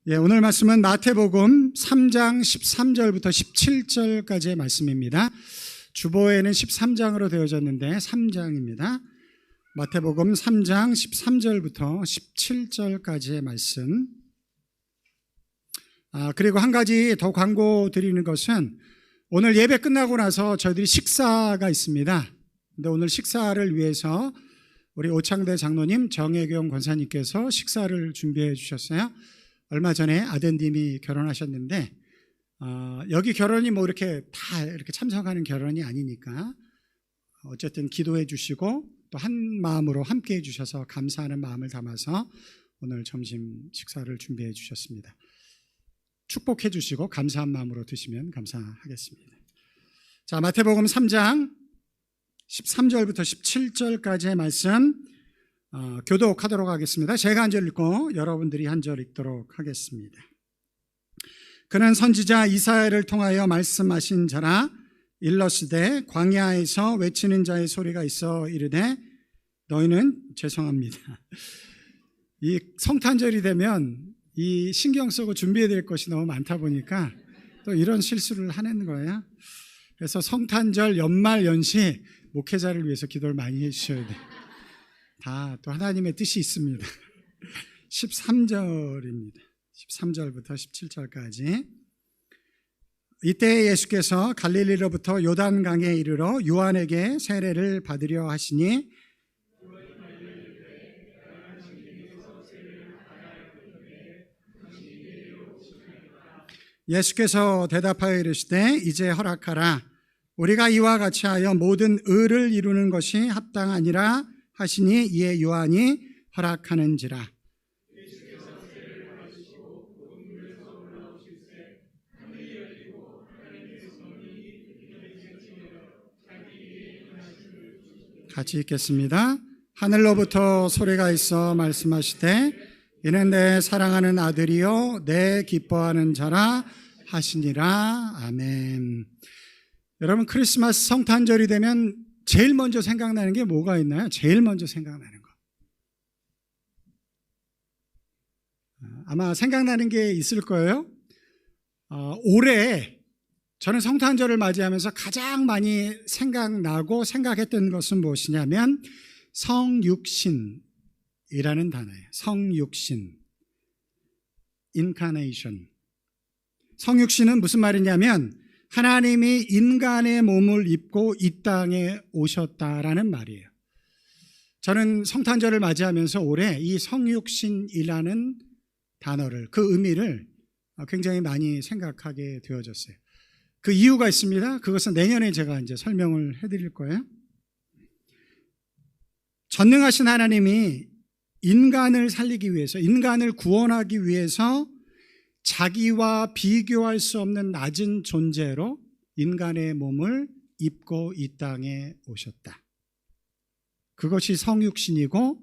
오늘 말씀은 마태복음 3장 13절부터 17절까지의 말씀입니다. 주보에는 13장으로 되어졌는데 3장입니다. 마태복음 3장 13절부터 17절까지의 말씀. 그리고 한 가지 더 광고 드리는 것은 오늘 예배 끝나고 나서 저희들이 식사가 있습니다. 근데 오늘 식사를 위해서 우리 오창대 장로님, 정혜경 권사님께서 식사를 준비해 주셨어요. 얼마 전에 아드님이 결혼하셨는데 여기 결혼이 뭐 이렇게 다 이렇게 참석하는 결혼이 아니니까 어쨌든 기도해 주시고 또 한 마음으로 함께 해 주셔서 감사하는 마음을 담아서 오늘 점심 식사를 준비해 주셨습니다. 축복해 주시고 감사한 마음으로 드시면 감사하겠습니다. 자, 마태복음 3장 13절부터 17절까지의 말씀 교독하도록 하겠습니다. 제가 한 절 읽고 여러분들이 한 절 읽도록 하겠습니다. 그는 선지자 이사야를 통하여 말씀하신 자라. 일러스되 광야에서 외치는 자의 소리가 있어 이르되 너희는 죄송합니다. 이 성탄절이 되면 이 신경 쓰고 준비해야 될 것이 너무 많다 보니까 또 이런 실수를 하는 거예요. 그래서 성탄절 연말 연시 목회자를 위해서 기도를 많이 해주셔야 돼요. 다 또 하나님의 뜻이 있습니다. 13절입니다. 13절부터 17절까지. 이때 예수께서 갈릴리로부터 요단강에 이르러 요한에게 세례를 받으려 하시니 예수께서 대답하여 이르시되 이제 허락하라. 우리가 이와 같이 하여 모든 의를 이루는 것이 합당하니라 하시니 이에 요한이 허락하는지라. 같이 읽겠습니다. 하늘로부터 소리가 있어 말씀하시되 이는 내 사랑하는 아들이요 내 기뻐하는 자라 하시니라. 아멘. 여러분, 크리스마스 성탄절이 되면 제일 먼저 생각나는 게 뭐가 있나요? 제일 먼저 생각나는 거. 아마 생각나는 게 있을 거예요. 올해 저는 성탄절을 맞이하면서 가장 많이 생각나고 생각했던 것은 무엇이냐면 성육신이라는 단어예요. 성육신, incarnation. 성육신은 무슨 말이냐면 하나님이 인간의 몸을 입고 이 땅에 오셨다라는 말이에요. 저는 성탄절을 맞이하면서 올해 이 성육신이라는 단어를, 그 의미를 굉장히 많이 생각하게 되어졌어요. 그 이유가 있습니다. 그것은 내년에 제가 이제 설명을 해드릴 거예요. 전능하신 하나님이 인간을 살리기 위해서, 인간을 구원하기 위해서 자기와 비교할 수 없는 낮은 존재로 인간의 몸을 입고 이 땅에 오셨다. 그것이 성육신이고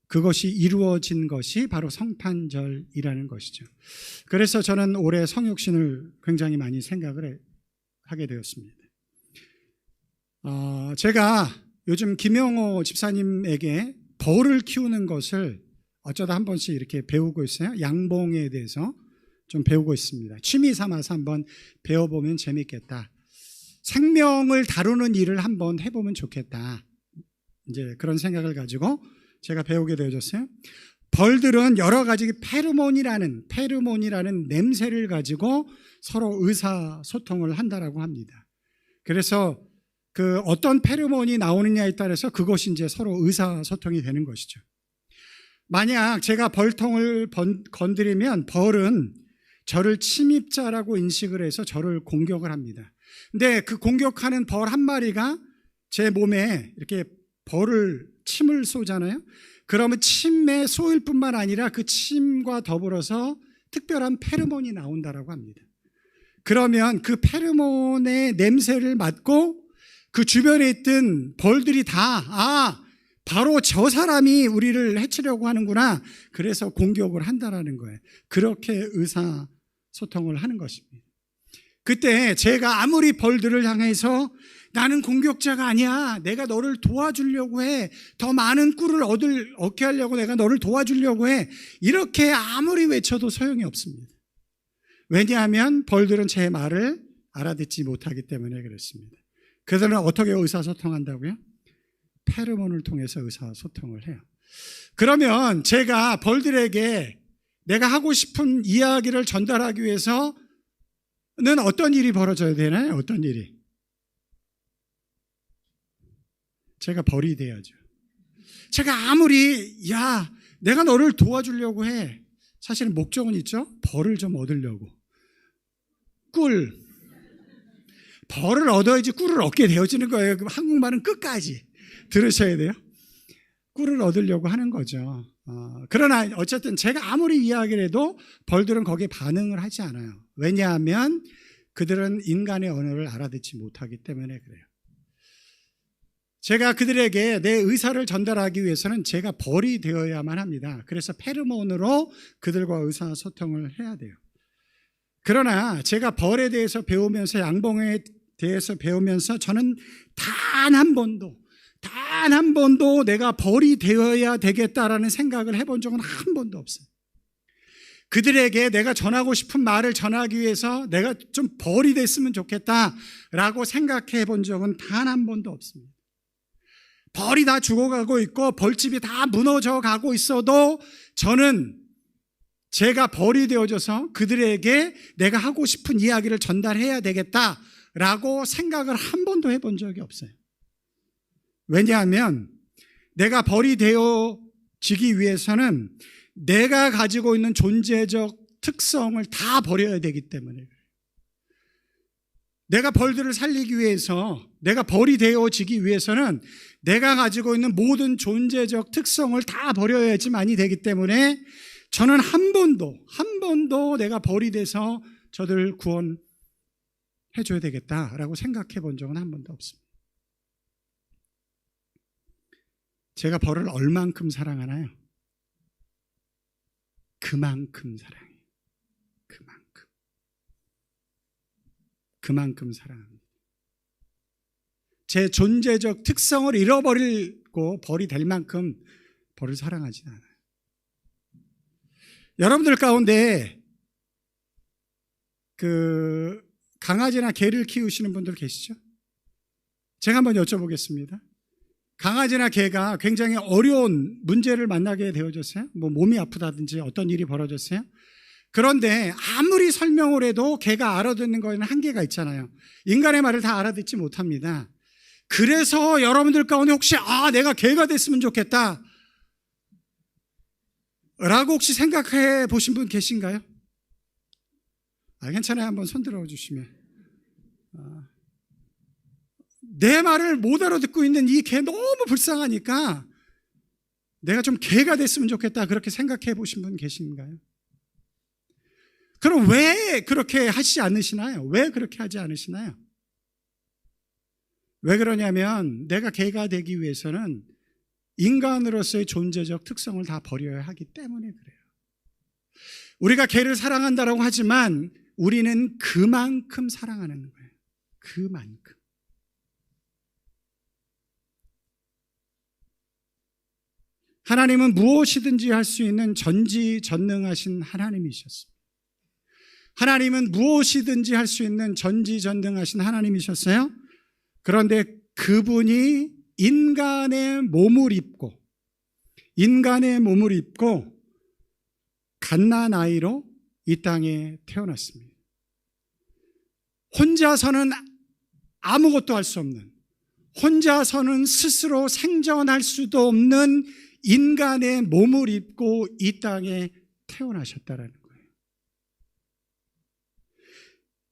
그것이 이루어진 것이 바로 성탄절이라는 것이죠. 그래서 저는 올해 성육신을 굉장히 많이 생각을 하게 되었습니다. 제가 요즘 김영호 집사님에게 벌을 키우는 것을 어쩌다 한 번씩 이렇게 배우고 있어요. 양봉에 대해서 좀 배우고 있습니다. 취미 삼아서 한번 배워보면 재밌겠다. 생명을 다루는 일을 한번 해보면 좋겠다. 이제 그런 생각을 가지고 제가 배우게 되어졌어요. 벌들은 여러 가지 페로몬이라는 냄새를 가지고 서로 의사소통을 한다라고 합니다. 그래서 그 어떤 페로몬이 나오느냐에 따라서 그것이 이제 서로 의사소통이 되는 것이죠. 만약 제가 벌통을 건드리면 벌은 저를 침입자라고 인식을 해서 저를 공격을 합니다. 근데 그 공격하는 벌 한 마리가 제 몸에 이렇게 침을 쏘잖아요. 그러면 침에 쏘일 뿐만 아니라 그 침과 더불어서 특별한 페로몬이 나온다라고 합니다. 그러면 그 페로몬의 냄새를 맡고 그 주변에 있던 벌들이 다 바로 저 사람이 우리를 해치려고 하는구나. 그래서 공격을 한다라는 거예요. 그렇게 의사소통을 하는 것입니다. 그때 제가 아무리 벌들을 향해서 나는 공격자가 아니야, 내가 너를 도와주려고 해, 더 많은 꿀을 얻게 하려고 내가 너를 도와주려고 해, 이렇게 아무리 외쳐도 소용이 없습니다. 왜냐하면 벌들은 제 말을 알아듣지 못하기 때문에 그렇습니다. 그들은 어떻게 의사소통한다고요? 페로몬을 통해서 의사소통을 해요. 그러면 제가 벌들에게 내가 하고 싶은 이야기를 전달하기 위해서는 어떤 일이 벌어져야 되나요? 어떤 일이? 제가 벌이 돼야죠. 제가 아무리 내가 너를 도와주려고 해, 사실은 목적은 있죠. 벌을 좀 얻으려고. 벌을 얻어야지 꿀을 얻게 되어지는 거예요. 한국말은 끝까지 들으셔야 돼요. 꿀을 얻으려고 하는 거죠. 그러나 어쨌든 제가 아무리 이야기를 해도 벌들은 거기에 반응을 하지 않아요. 왜냐하면 그들은 인간의 언어를 알아듣지 못하기 때문에 그래요. 제가 그들에게 내 의사를 전달하기 위해서는 제가 벌이 되어야만 합니다. 그래서 페르몬으로 그들과 의사소통을 해야 돼요. 그러나 제가 벌에 대해서 배우면서, 양봉에 대해서 배우면서 저는 단 한 번도 내가 벌이 되어야 되겠다라는 생각을 해본 적은 한 번도 없어요. 그들에게 내가 전하고 싶은 말을 전하기 위해서 내가 좀 벌이 됐으면 좋겠다라고 생각해 본 적은 단 한 번도 없습니다. 벌이 다 죽어가고 있고 벌집이 다 무너져 가고 있어도 저는 제가 벌이 되어져서 그들에게 내가 하고 싶은 이야기를 전달해야 되겠다라고 생각을 한 번도 해본 적이 없어요. 왜냐하면 내가 벌이 되어지기 위해서는 내가 가지고 있는 존재적 특성을 다 버려야 되기 때문에 그래요. 내가 벌들을 살리기 위해서, 내가 벌이 되어지기 위해서는 내가 가지고 있는 모든 존재적 특성을 다 버려야지만이 되기 때문에 저는 한 번도 내가 벌이 돼서 저들을 구원해줘야 되겠다라고 생각해 본 적은 한 번도 없습니다. 제가 벌을 얼만큼 사랑하나요? 그만큼 사랑해요. 그만큼 사랑합니다. 제 존재적 특성을 잃어버리고 벌이 될 만큼 벌을 사랑하지 않아요. 여러분들 가운데 강아지나 개를 키우시는 분들 계시죠? 제가 한번 여쭤보겠습니다. 강아지나 개가 굉장히 어려운 문제를 만나게 되어졌어요. 몸이 아프다든지 어떤 일이 벌어졌어요. 그런데 아무리 설명을 해도 개가 알아듣는 거에는 한계가 있잖아요. 인간의 말을 다 알아듣지 못합니다. 그래서 여러분들 가운데 혹시 내가 개가 됐으면 좋겠다 라고 혹시 생각해 보신 분 계신가요? 괜찮아요. 한번 손 들어주시면. 내 말을 못 알아듣고 있는 이 개 너무 불쌍하니까 내가 좀 개가 됐으면 좋겠다, 그렇게 생각해 보신 분 계신가요? 그럼 왜 그렇게 하시지 않으시나요? 왜 그렇게 하지 않으시나요? 왜 그러냐면 내가 개가 되기 위해서는 인간으로서의 존재적 특성을 다 버려야 하기 때문에 그래요. 우리가 개를 사랑한다라고 하지만 우리는 그만큼 사랑하는 거예요. 그만큼. 하나님은 무엇이든지 할 수 있는 전지전능하신 하나님이셨습니다. 하나님은 무엇이든지 할 수 있는 전지전능하신 하나님이셨어요. 그런데 그분이 인간의 몸을 입고 갓난아이로 이 땅에 태어났습니다. 혼자서는 아무것도 할 수 없는, 혼자서는 스스로 생존할 수도 없는 인간의 몸을 입고 이 땅에 태어나셨다라는 거예요.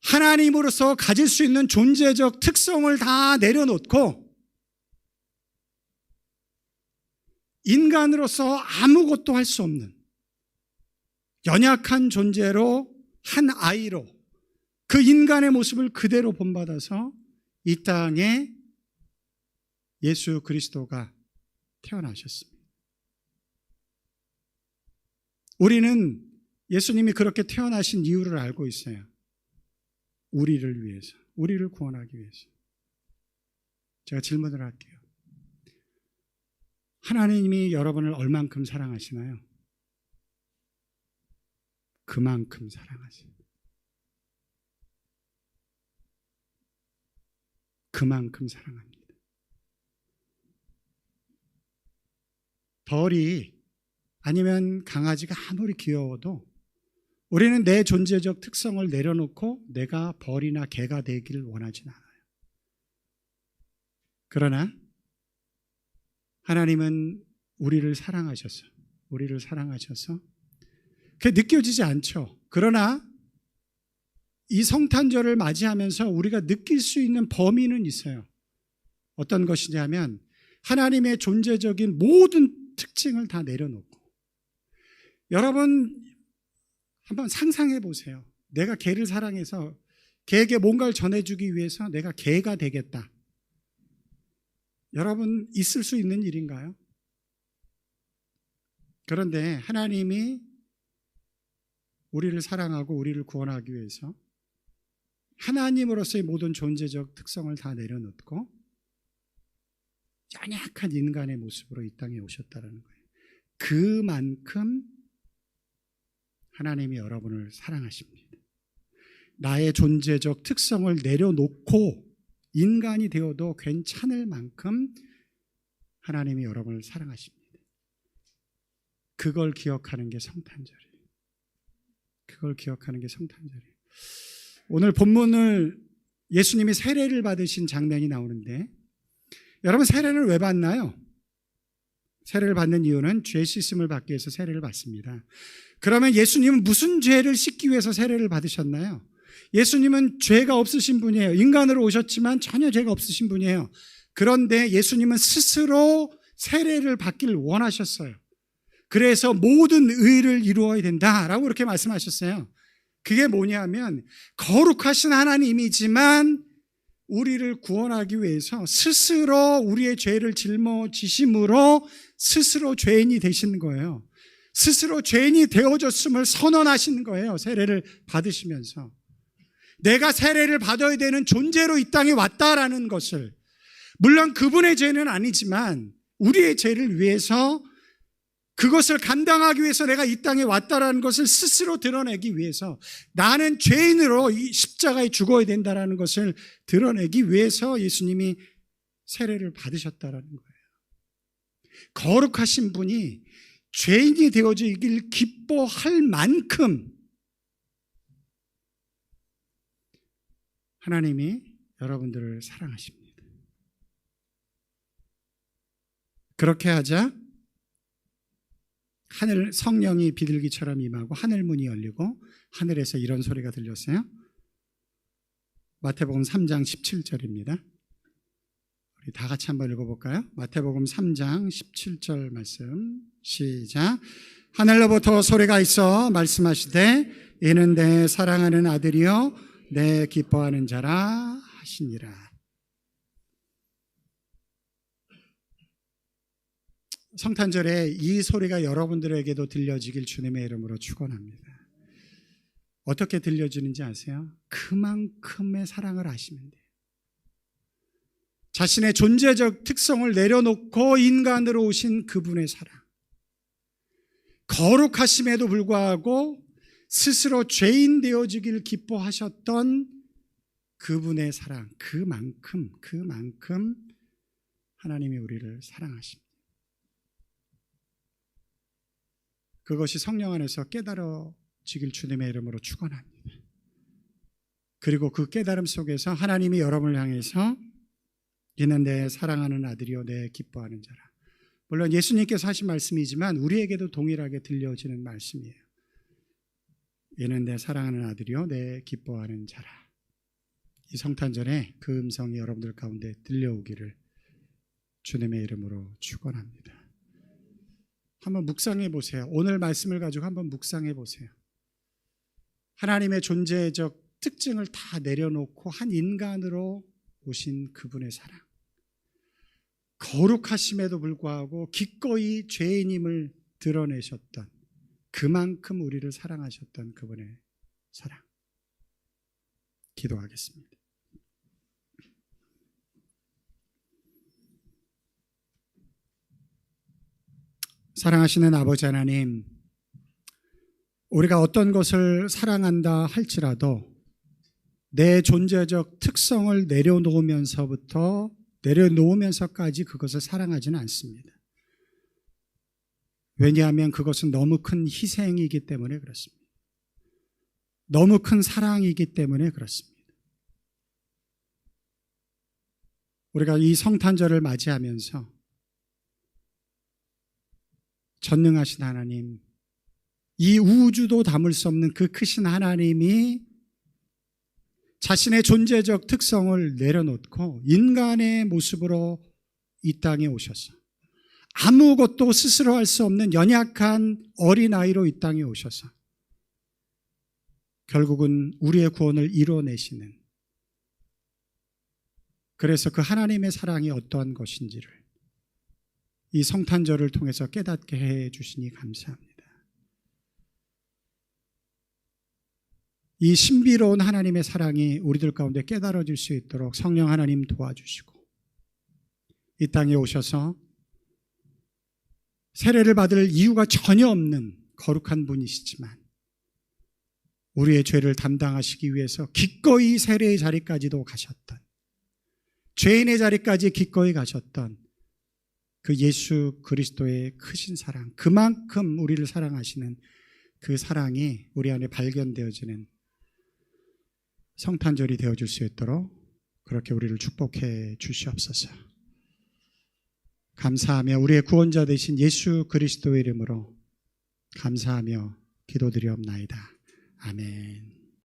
하나님으로서 가질 수 있는 존재적 특성을 다 내려놓고 인간으로서 아무것도 할 수 없는 연약한 존재로, 한 아이로 그 인간의 모습을 그대로 본받아서 이 땅에 예수 그리스도가 태어나셨습니다. 우리는 예수님이 그렇게 태어나신 이유를 알고 있어요. 우리를 위해서, 우리를 구원하기 위해서. 제가 질문을 할게요. 하나님이 여러분을 얼만큼 사랑하시나요? 그만큼 사랑하세요. 그만큼 사랑합니다. 벌이 아니면 강아지가 아무리 귀여워도 우리는 내 존재적 특성을 내려놓고 내가 벌이나 개가 되기를 원하진 않아요. 그러나 하나님은 우리를 사랑하셔서 그게 느껴지지 않죠. 그러나 이 성탄절을 맞이하면서 우리가 느낄 수 있는 범위는 있어요. 어떤 것이냐면 하나님의 존재적인 모든 특징을 다 내려놓고, 여러분 한번 상상해 보세요. 내가 개를 사랑해서 개에게 뭔가를 전해주기 위해서 내가 개가 되겠다. 여러분 있을 수 있는 일인가요? 그런데 하나님이 우리를 사랑하고 우리를 구원하기 위해서 하나님으로서의 모든 존재적 특성을 다 내려놓고 연약한 인간의 모습으로 이 땅에 오셨다는 거예요. 그만큼 하나님이 여러분을 사랑하십니다. 나의 존재적 특성을 내려놓고 인간이 되어도 괜찮을 만큼 하나님이 여러분을 사랑하십니다. 그걸 기억하는 게 성탄절이에요. 그걸 기억하는 게 성탄절이에요. 오늘 본문을 예수님이 세례를 받으신 장면이 나오는데, 여러분 세례를 왜 받나요? 세례를 받는 이유는 죄 씻음을 받기 위해서 세례를 받습니다. 그러면 예수님은 무슨 죄를 씻기 위해서 세례를 받으셨나요? 예수님은 죄가 없으신 분이에요. 인간으로 오셨지만 전혀 죄가 없으신 분이에요. 그런데 예수님은 스스로 세례를 받기를 원하셨어요. 그래서 모든 의를 이루어야 된다라고 그렇게 말씀하셨어요. 그게 뭐냐면 거룩하신 하나님이지만 우리를 구원하기 위해서 스스로 우리의 죄를 짊어지심으로 스스로 죄인이 되신 거예요. 스스로 죄인이 되어졌음을 선언하시는 거예요. 세례를 받으시면서 내가 세례를 받아야 되는 존재로 이 땅에 왔다라는 것을, 물론 그분의 죄는 아니지만 우리의 죄를 위해서, 그것을 감당하기 위해서 내가 이 땅에 왔다라는 것을 스스로 드러내기 위해서, 나는 죄인으로 이 십자가에 죽어야 된다라는 것을 드러내기 위해서 예수님이 세례를 받으셨다라는 거예요. 거룩하신 분이 죄인이 되어지길 기뻐할 만큼 하나님이 여러분들을 사랑하십니다. 그렇게 하자 하늘 성령이 비둘기처럼 임하고 하늘 문이 열리고 하늘에서 이런 소리가 들렸어요. 마태복음 3장 17절입니다. 우리 다 같이 한번 읽어볼까요? 마태복음 3장 17절 말씀 시작. 하늘로부터 소리가 있어 말씀하시되 이는 내 사랑하는 아들이요 내 기뻐하는 자라 하시니라. 성탄절에 이 소리가 여러분들에게도 들려지길 주님의 이름으로 축원합니다. 어떻게 들려지는지 아세요? 그만큼의 사랑을 아시면 돼요. 자신의 존재적 특성을 내려놓고 인간으로 오신 그분의 사랑, 거룩하심에도 불구하고 스스로 죄인 되어지길 기뻐하셨던 그분의 사랑, 그만큼 하나님이 우리를 사랑하십니다. 그것이 성령 안에서 깨달아지길 주님의 이름으로 축원합니다. 그리고 그 깨달음 속에서 하나님이 여러분을 향해서 이는 내 사랑하는 아들이요 내 기뻐하는 자라. 물론 예수님께서 하신 말씀이지만 우리에게도 동일하게 들려지는 말씀이에요. 이는 내 사랑하는 아들이요 내 기뻐하는 자라. 이 성탄절에 그 음성이 여러분들 가운데 들려오기를 주님의 이름으로 축원합니다. 한번 묵상해 보세요. 오늘 말씀을 가지고 한번 묵상해 보세요. 하나님의 존재적 특징을 다 내려놓고 한 인간으로 오신 그분의 사랑, 거룩하심에도 불구하고 기꺼이 죄인임을 드러내셨던, 그만큼 우리를 사랑하셨던 그분의 사랑, 기도하겠습니다. 사랑하시는 아버지 하나님, 우리가 어떤 것을 사랑한다 할지라도 내 존재적 특성을 내려놓으면서까지 그것을 사랑하지는 않습니다. 왜냐하면 그것은 너무 큰 희생이기 때문에 그렇습니다. 너무 큰 사랑이기 때문에 그렇습니다. 우리가 이 성탄절을 맞이하면서 전능하신 하나님, 이 우주도 담을 수 없는 그 크신 하나님이 자신의 존재적 특성을 내려놓고 인간의 모습으로 이 땅에 오셔서 아무것도 스스로 할 수 없는 연약한 어린아이로 이 땅에 오셔서 결국은 우리의 구원을 이뤄내시는, 그래서 그 하나님의 사랑이 어떠한 것인지를 이 성탄절을 통해서 깨닫게 해 주시니 감사합니다. 이 신비로운 하나님의 사랑이 우리들 가운데 깨달아질 수 있도록 성령 하나님 도와주시고, 이 땅에 오셔서 세례를 받을 이유가 전혀 없는 거룩한 분이시지만 우리의 죄를 담당하시기 위해서 기꺼이 세례의 자리까지도 가셨던, 죄인의 자리까지 기꺼이 가셨던 그 예수 그리스도의 크신 사랑, 그만큼 우리를 사랑하시는 그 사랑이 우리 안에 발견되어지는 성탄절이 되어줄 수 있도록 그렇게 우리를 축복해 주시옵소서. 감사하며 우리의 구원자 되신 예수 그리스도의 이름으로 감사하며 기도드리옵나이다. 아멘.